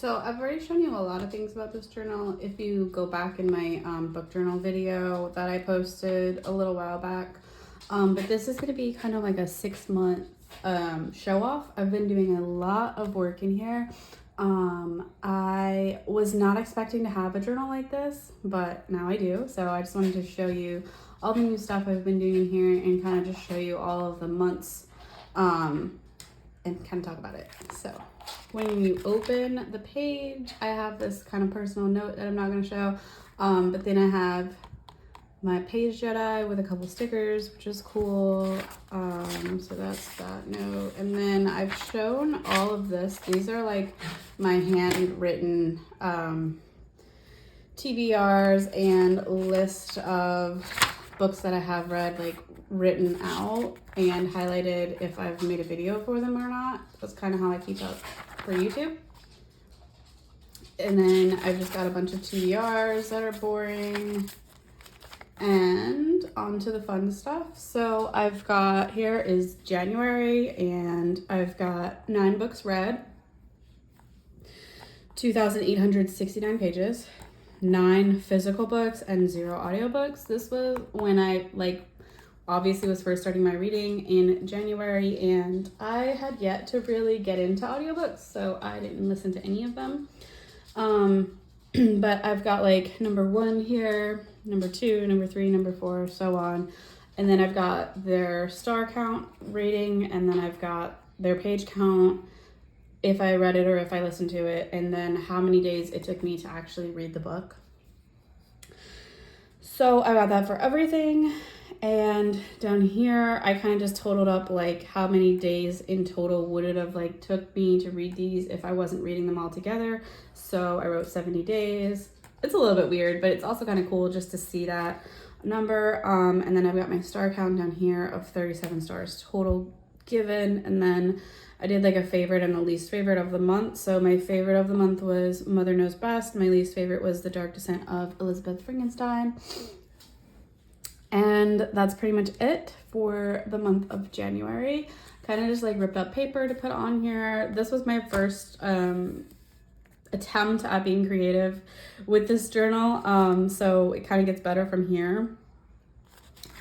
So I've already shown you a lot of things about this journal. If you go back in my book journal video that I posted a little while back, but this is going to be kind of like a 6-month show off. I've been doing a lot of work in here. I was not expecting to have a journal like this, but now I do. So I just wanted to show you all the new stuff I've been doing in here and kind of just show you all of the months and kind of talk about it. So when you open the page, I have this kind of personal note that I'm not going to show, but then I have my PageJedi with a couple stickers, which is cool. So that's that note. And then I've shown all of this. These are like my handwritten TBRs and list of books that I have read, like written out and highlighted if I've made a video for them or not. That's kind of how I keep up for YouTube. And then I've just got a bunch of TBRs that are boring. And on to the fun stuff. So I've got, here is January, and I've got 9 books read, 2,869 pages, 9 physical books, and 0 audiobooks. This was when I obviously was first starting my reading in January, and I had yet to really get into audiobooks, so I didn't listen to any of them. But I've got like number 1 here, number 2, number 3, number 4, so on. And then I've got their star count rating, and then I've got their page count, if I read it or if I listened to it, and then how many days it took me to actually read the book. So I got that for everything. And down here, I kind of just totaled up like how many days in total would it have like took me to read these if I wasn't reading them all together. So I wrote 70 days. It's a little bit weird, but it's also kind of cool just to see that number. And then I've got my star count down here of 37 stars total given. And then I did like a favorite and a least favorite of the month. So my favorite of the month was Mother Knows Best. My least favorite was The Dark Descent of Elizabeth Frankenstein. And that's pretty much it for the month of January. Kind of just like ripped up paper to put on here. This was my first attempt at being creative with this journal. So it kind of gets better from here.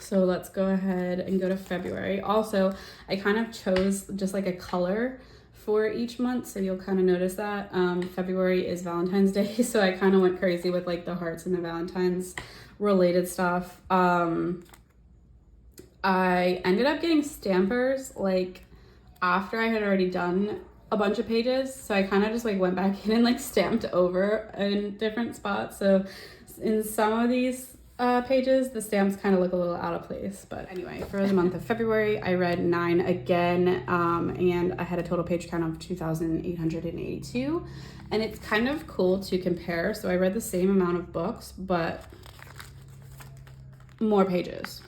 So let's go ahead and go to February. Also, I kind of chose just like a color for each month, so you'll kind of notice that. February is Valentine's Day, so I kind of went crazy with like the hearts and the Valentine's related stuff. I ended up getting stampers like after I had already done a bunch of pages, so I kind of just like went back in and like stamped over in different spots. So in some of these pages, the stamps kind of look a little out of place. But anyway, for the month of February, I read 9 again, and I had a total page count of 2,882. And it's kind of cool to compare. So I read the same amount of books, but more pages.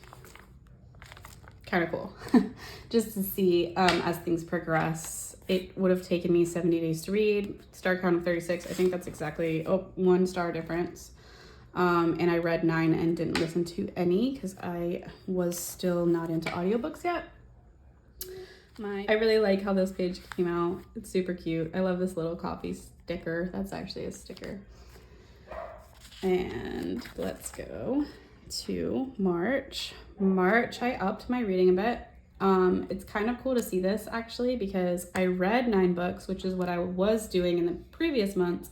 Kind of cool. Just to see as things progress. It would have taken me 70 days to read. Star count of 36. I think that's exactly 1 star difference. And I read 9 and didn't listen to any because I was still not into audiobooks yet. I really like how this page came out. It's super cute. I love this little coffee sticker. That's actually a sticker. And let's go to March. I upped my reading a bit. It's kind of cool to see this actually because I read 9 books, which is what I was doing in the previous months.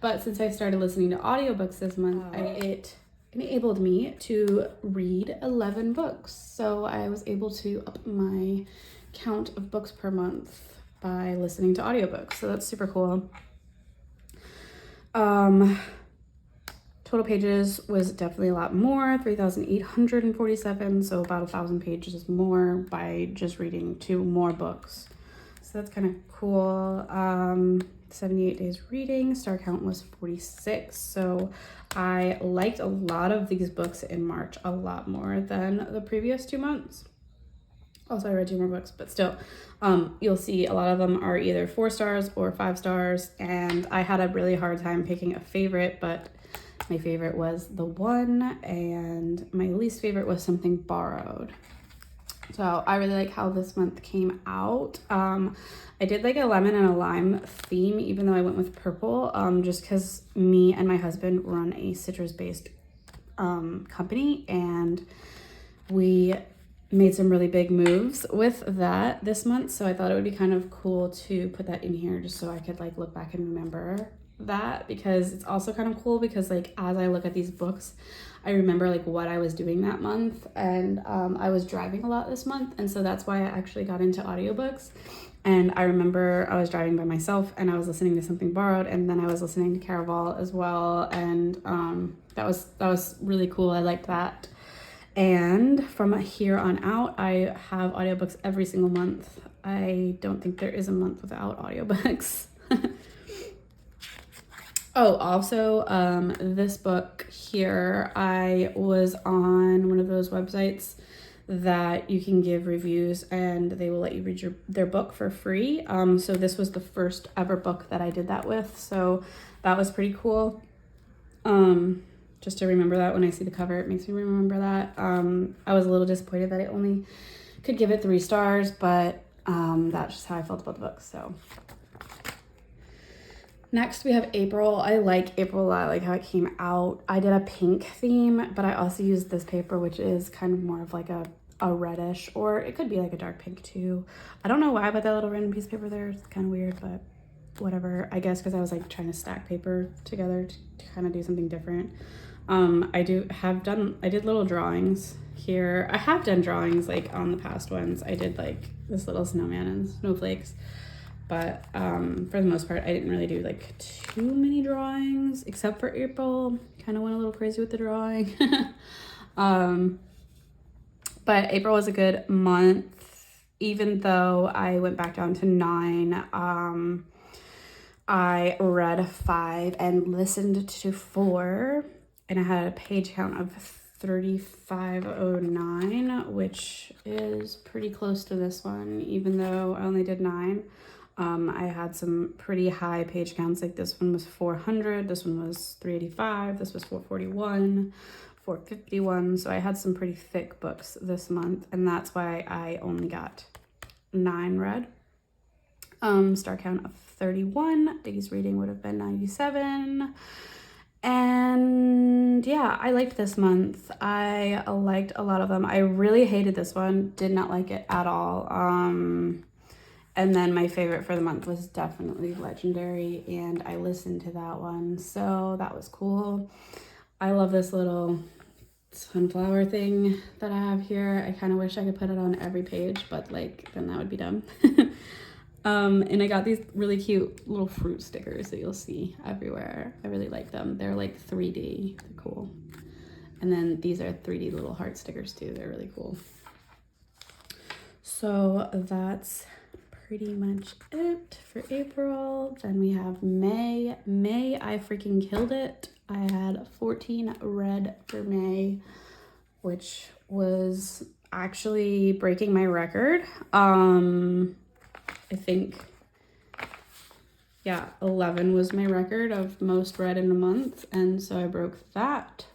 But since I started listening to audiobooks this month, it enabled me to read 11 books. So I was able to up my count of books per month by listening to audiobooks. So that's super cool. Total pages was definitely a lot more, 3,847. So about 1,000 pages more by just reading 2 more books. So that's kind of cool. 78 days reading, star count was 46. So I liked a lot of these books in March a lot more than the previous 2 months. Also, I read 2 more books, but still, you'll see a lot of them are either 4 stars or 5 stars. And I had a really hard time picking a favorite, but my favorite was The One, and my least favorite was Something Borrowed. So I really like how this month came out. I did like a lemon and a lime theme, even though I went with purple, just because me and my husband run a citrus-based company, and we made some really big moves with that this month. So I thought it would be kind of cool to put that in here just so I could like look back and remember that, because it's also kind of cool because like as I look at these books, I remember like what I was doing that month. And I was driving a lot this month, and so that's why I actually got into audiobooks. And I remember I was driving by myself and I was listening to Something Borrowed, and then I was listening to Caraval as well, and that was really cool. I liked that. And from here on out, I have audiobooks every single month. I don't think there is a month without audiobooks. Oh, also, this book here, I was on one of those websites that you can give reviews and they will let you read their book for free. So this was the first ever book that I did that with. So that was pretty cool. Just to remember that when I see the cover, it makes me remember that. I was a little disappointed that I only could give it 3 stars, but that's just how I felt about the book. So next we have April. I like April a lot. I like how it came out. I did a pink theme, but I also used this paper, which is kind of more of like a reddish, or it could be like a dark pink too. I don't know why I put that little random piece of paper there. It's kind of weird, but whatever. I guess because I was like trying to stack paper together to kind of do something different. I did little drawings here. I have done drawings like on the past ones. I did like this little snowman and snowflakes, but for the most part, I didn't really do like too many drawings, except for April. Kind of went a little crazy with the drawing. But April was a good month, even though I went back down to 9. I read 5 and listened to 4. And I had a page count of 3509, which is pretty close to this one, even though I only did 9. I had some pretty high page counts, like this one was 400, this one was 385, this was 441, 451. So I had some pretty thick books this month, and that's why I only got 9 read. Star count of 31, Diggy's reading would have been 97. And yeah, I liked this month. I liked a lot of them. I really hated this one, did not like it at all. And then my favorite for the month was definitely Legendary, and I listened to that one, so that was cool. I love this little sunflower thing that I have here. I kind of wish I could put it on every page, but like then that would be dumb. And I got these really cute little fruit stickers that you'll see everywhere. I really like them. They're like 3D, they're cool. And then these are 3D little heart stickers too. They're really cool. So that's pretty much it for April. Then we have May. May, I freaking killed it. I had 14 read for May, which was actually breaking my record. I think, yeah, 11 was my record of most read in a month, and so I broke that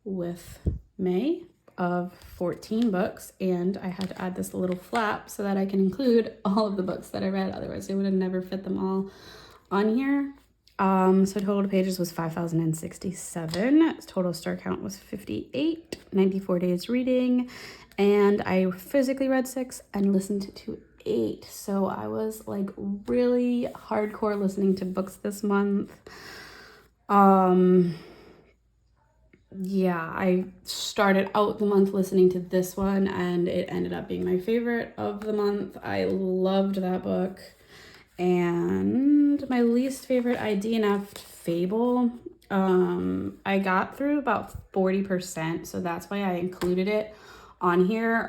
with May of 14 books, and I had to add this little flap so that I can include all of the books that I read, otherwise I would have never fit them all on here. So total pages was 5,067. Total star count was 58, 94 days reading, and I physically read 6 and listened to 8. So I was like really hardcore listening to books this month. Yeah, I started out the month listening to this one, and it ended up being my favorite of the month. I loved that book. And my least favorite, I DNF'd Fable. I got through about 40%, so that's why I included it on here.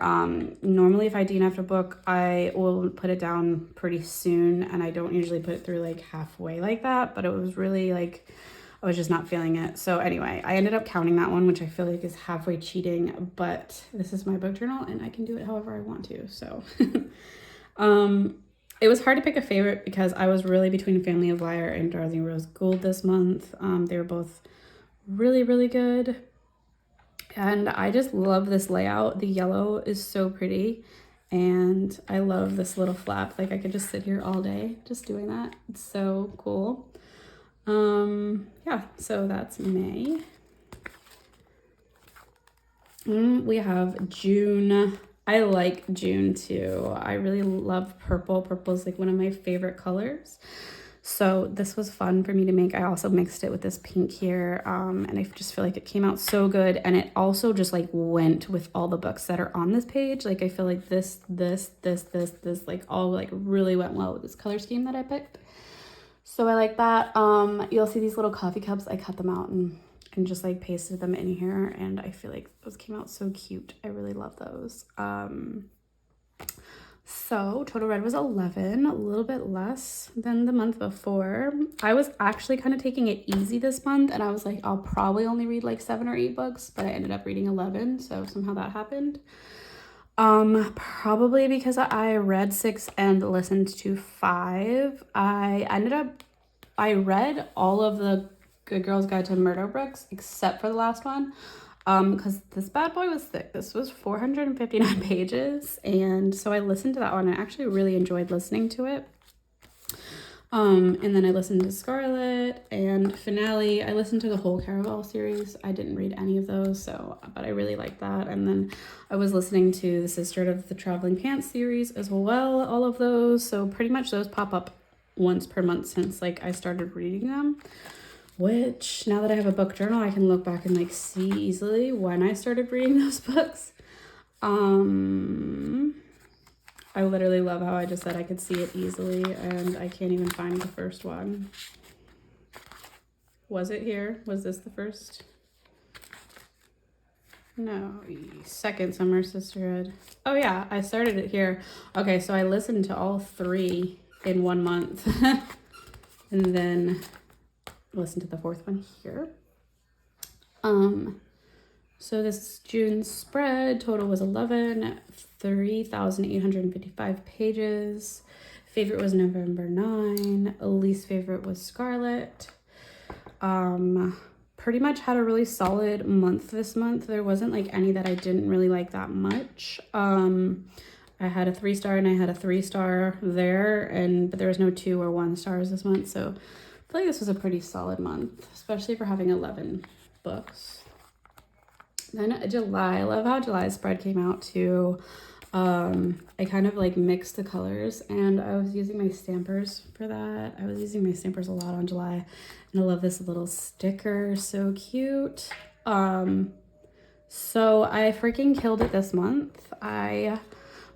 Normally if I DNF'd a book, I will put it down pretty soon, and I don't usually put it through like halfway like that, but it was really like, I was just not feeling it. So anyway, I ended up counting that one, which I feel like is halfway cheating, but this is my book journal and I can do it however I want to. So it was hard to pick a favorite because I was really between Family of Liar and Darling Rose Gold this month. They were both really, really good. And I just love this layout. The yellow is so pretty. And I love this little flap. Like I could just sit here all day just doing that. It's so cool. Yeah, so that's May. We have June. I like June too. I really love purple. Purple is like one of my favorite colors. So this was fun for me to make. I also mixed it with this pink here, and I just feel like it came out so good. And it also just like went with all the books that are on this page. Like I feel like this, like all like really went well with this color scheme that I picked. So I like that. You'll see these little coffee cups. I cut them out and just like pasted them in here, and I feel like those came out so cute. I really love those. So total read was 11, a little bit less than the month before. I was actually kind of taking it easy this month, and I was like, I'll probably only read like 7 or 8 books, but I ended up reading 11, so somehow that happened. Probably because I read 6 and listened to 5. I read all of the Good Girl's Guide to Murder books except for the last one. Because this bad boy was thick. This was 459 pages, and so I listened to that one. I actually really enjoyed listening to it. And then I listened to Scarlet and Finale. I listened to the whole Caraval series. I didn't read any of those, but I really liked that. And then I was listening to the Sister of the Traveling Pants series as well, all of those. So pretty much those pop up once per month since like I started reading them. Which, now that I have a book journal, I can look back and like see easily when I started reading those books. I literally love how I just said I could see it easily, and I can't even find the first one. Was it here? Was this the first? No, second Summer Sisterhood. Oh yeah, I started it here. Okay, so I listened to all 3 in 1 month. And then listen to the 4th one here. So this June spread total was 11, 3,855 pages. Favorite was November 9. Least favorite was Scarlet. Pretty much had a really solid month this month. There wasn't like any that I didn't really like that much. I had a 3-star and I had a 3-star there, but there was no 2 or 1 stars this month. So I feel like this was a pretty solid month, especially for having 11 books. Then July, I love how July's spread came out too. I kind of like mixed the colors, and I was using my stampers for that. I was using my stampers a lot on July, and I love this little sticker, so cute. So I freaking killed it this month. I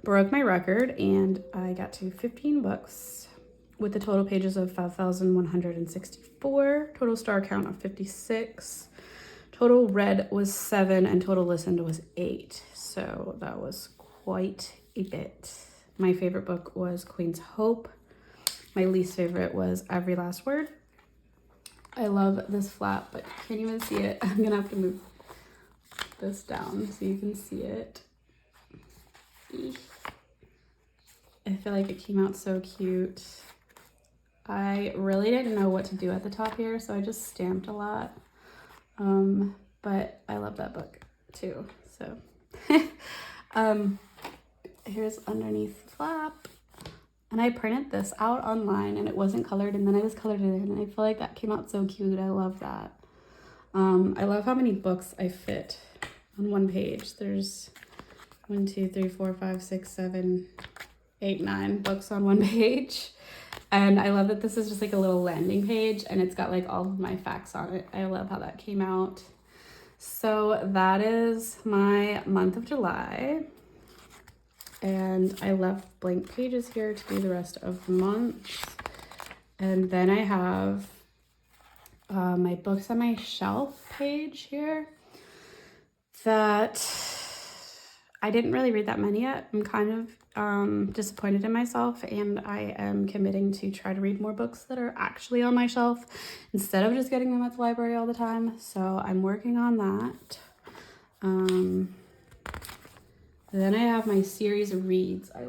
broke my record, and I got to 15 books. With the total pages of 5,164, total star count of 56, total read was 7, and total listened was 8. So that was quite a bit. My favorite book was Queen's Hope. My least favorite was Every Last Word. I love this flap, but you can't even see it. I'm gonna have to move this down so you can see it. I feel like it came out so cute. I really didn't know what to do at the top here, so I just stamped a lot. But I love that book too. So here's underneath the flap. And I printed this out online, and it wasn't colored, and then I just colored it in, and I feel like that came out so cute. I love that. I love how many books I fit on one page. There's 1, 2, 3, 4, 5, 6, 7, 8, 9 books on one page. And I love that this is just like a little landing page, and it's got like all of my facts on it. I love how that came out. So that is my month of July. And I left blank pages here to do the rest of the month. And then I have my books on my shelf page here that I didn't really read that many yet. I'm kind of disappointed in myself, and I am committing to try to read more books that are actually on my shelf instead of just getting them at the library all the time. So I'm working on that. Then I have my series of reads. I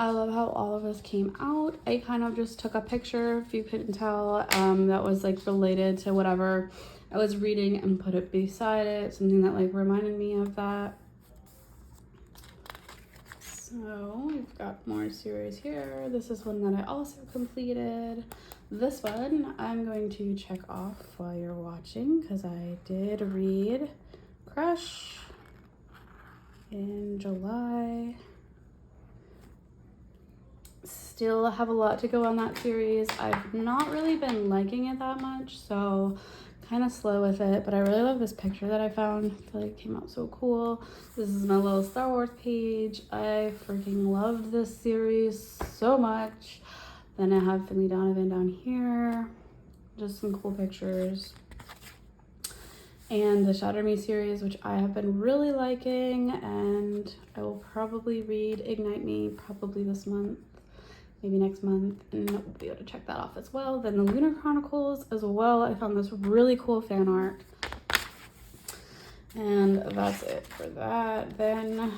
love how all of this came out. I kind of just took a picture, if you couldn't tell, that was like related to whatever I was reading and put it beside it, something that like reminded me of that. So we've got more series here. This is one that I also completed. This one I'm going to check off while you're watching because I did read Crush in July. Still have a lot to go on that series. I've not really been liking it that much, so kind of slow with it, but I really love this picture that I found. I feel like it came out so cool. This is my little Star Wars page. I freaking loved this series so much. Then I have Finley Donovan down here. Just some cool pictures. And the Shatter Me series, which I have been really liking, and I will probably read Ignite Me probably this month, maybe next month, and we'll be able to check that off as well. Then the Lunar Chronicles as well. I found this really cool fan art. And that's it for that. Then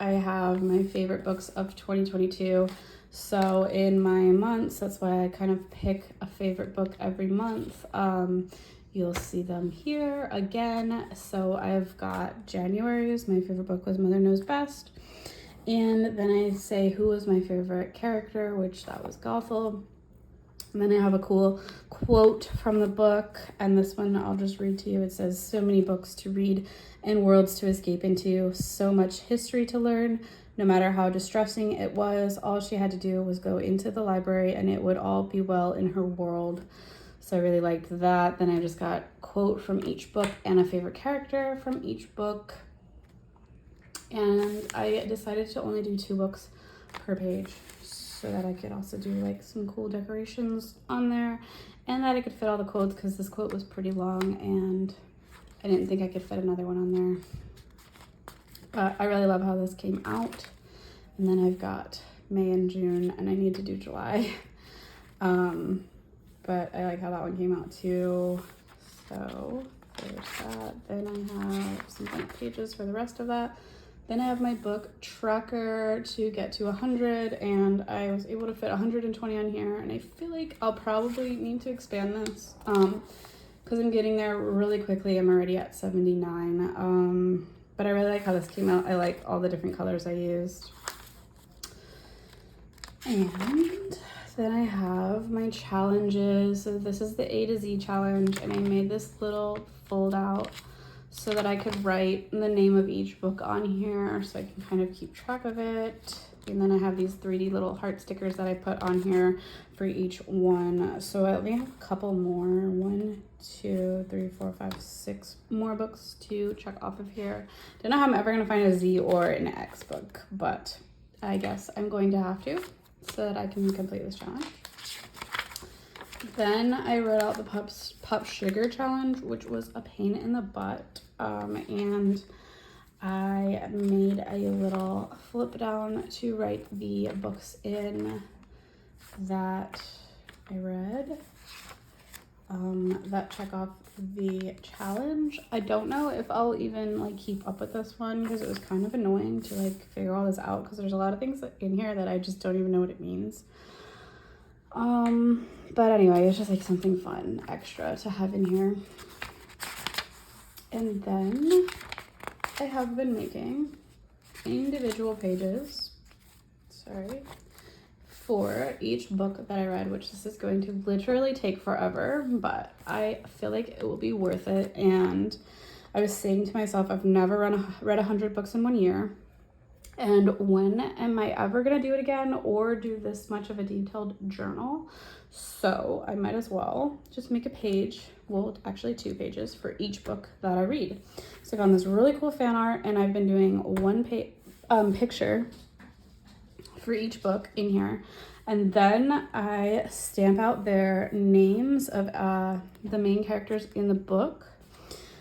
I have my favorite books of 2022. So in my months, that's why I kind of pick a favorite book every month. You'll see them here again. So I've got January's, my favorite book was Mother Knows Best. And then I say who was my favorite character, which that was Gothel. And then I have a cool quote from the book, and this one I'll just read to you. It says, "So many books to read and worlds to escape into, so much history to learn. No matter how distressing it was, all she had to do was go into the library and it would all be well in her world." So I really liked that. Then I just got a quote from each book and a favorite character from each book. And I decided to only do 2 books per page so that I could also do like some cool decorations on there, and that I could fit all the quotes because this quote was pretty long and I didn't think I could fit another one on there. But I really love how this came out. And then I've got May and June, and I need to do July. But I like how that one came out too. So there's that. Then I have some blank pages for the rest of that. Then I have my book tracker to get to 100, and I was able to fit 120 on here, and I feel like I'll probably need to expand this because I'm getting there really quickly. I'm already at 79, but I really like how this came out. I like all the different colors I used. And then I have my challenges. So this is the A to Z challenge, and I made this little fold out so that I could write the name of each book on here so I can kind of keep track of it. And then I have these 3D little heart stickers that I put on here for each one. So I only have a couple more. 1, 2, 3, 4, 5, 6 more books to check off of here. Don't know how I'm ever gonna find a Z or an X book, but I guess I'm going to have to so that I can complete this challenge. Then I wrote out the Pup Sugar challenge, which was a pain in the butt. And I made a little flip down to write the books in that I read that check off the challenge. I don't know if I'll even like keep up with this one because it was kind of annoying to like figure all this out because there's a lot of things in here that I just don't even know what it means. But anyway, it's just like something fun extra to have in here. And then I have been making individual pages, for each book that I read, which this is going to literally take forever, but I feel like it will be worth it. And I was saying to myself, I've never read 100 books in 1 year. And when am I ever gonna do it again or do this much of a detailed journal? So I might as well just make a page, well, actually 2 pages for each book that I read. So I found this really cool fan art, and I've been doing 1 picture for each book in here. And then I stamp out their names of the main characters in the book.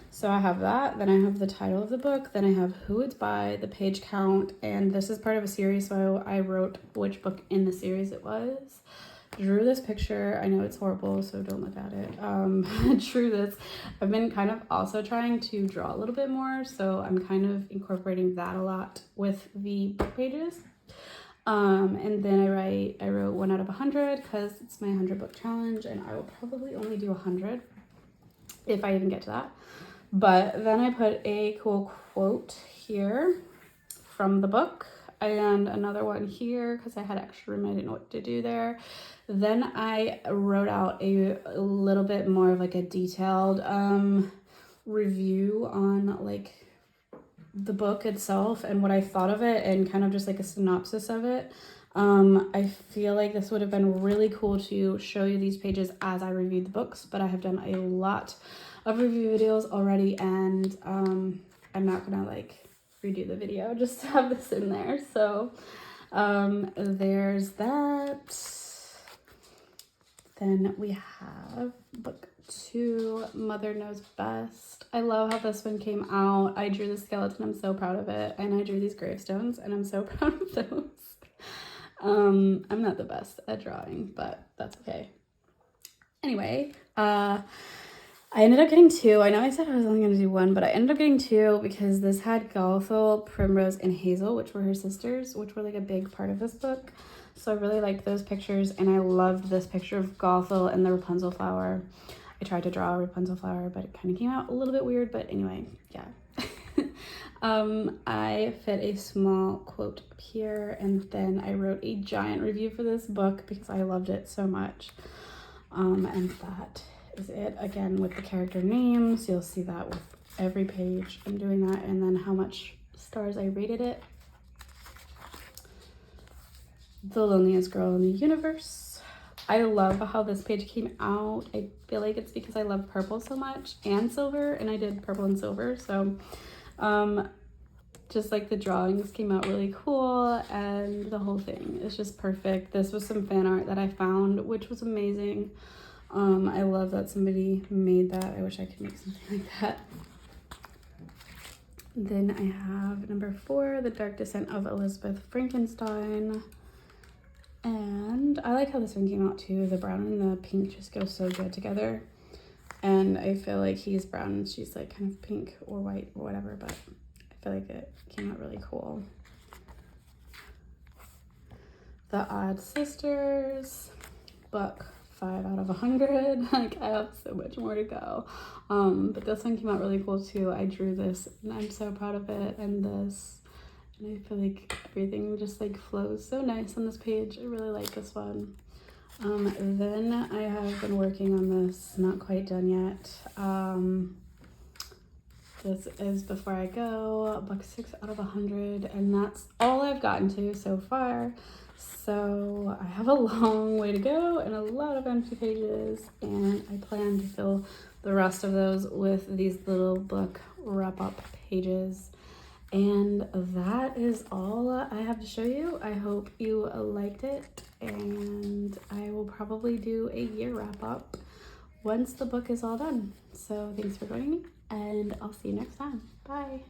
So I have that, then I have the title of the book, then I have who it's by, the page count, and this is part of a series, so I wrote which book in the series it was. Drew this picture. I know it's horrible, so don't look at it. Drew this. I've been kind of also trying to draw a little bit more, so I'm kind of incorporating that a lot with the book pages. And then I wrote 1 out of 100 because it's my 100 book challenge, and I will probably only do 100. if I even get to that. But then I put a cool quote here from the book and another one here because I had extra room. I didn't know what to do there. Then I wrote out a little bit more of like a detailed review on like the book itself and what I thought of it and kind of just like a synopsis of it. I feel like this would have been really cool to show you these pages as I reviewed the books, but I have done a lot of review videos already, and I'm not gonna like redo the video just to have this in there. So there's that. Then we have book 2, Mother Knows Best. I love how this one came out. I drew the skeleton. I'm so proud of it. And I drew these gravestones, and I'm so proud of those. I'm not the best at drawing, but that's okay. Anyway, I ended up getting 2. I know I said I was only going to do 1, but I ended up getting 2 because this had Gothel, Primrose, and Hazel, which were her sisters, which were like a big part of this book. So I really liked those pictures, and I loved this picture of Gothel and the Rapunzel flower. I tried to draw a Rapunzel flower, but it kind of came out a little bit weird, but anyway, yeah. I fit a small quote up here, and then I wrote a giant review for this book because I loved it so much. And that is it. Again, with the character names, you'll see that with every page. I'm doing that, and then how much stars I rated it. The Loneliest Girl in the Universe. I love how this page came out. I feel like it's because I love purple so much and silver, and I did purple and silver, so just like the drawings came out really cool, and the whole thing is just perfect. This was some fan art that I found, which was amazing. I love that somebody made that. I wish I could make something like that. Then I have number 4, The Dark Descent of Elizabeth Frankenstein. And I like how this one came out too. The brown and the pink just go so good together. And I feel like he's brown and she's like kind of pink or white or whatever, but I feel like it came out really cool. The Odd Sisters, book 5 out of 100. Like, I have so much more to go. But this one came out really cool too. I drew this and I'm so proud of it, and this. And I feel like everything just like flows so nice on this page. I really like this one. Then I have been working on this, not quite done yet. This is Before I Go, book 6 out of 100, and that's all I've gotten to so far. So I have a long way to go and a lot of empty pages, and I plan to fill the rest of those with these little book wrap-up pages. And that is all I have to show you. I hope you liked it, and I will probably do a year wrap-up once the book is all done. So thanks for joining me, and I'll see you next time. Bye.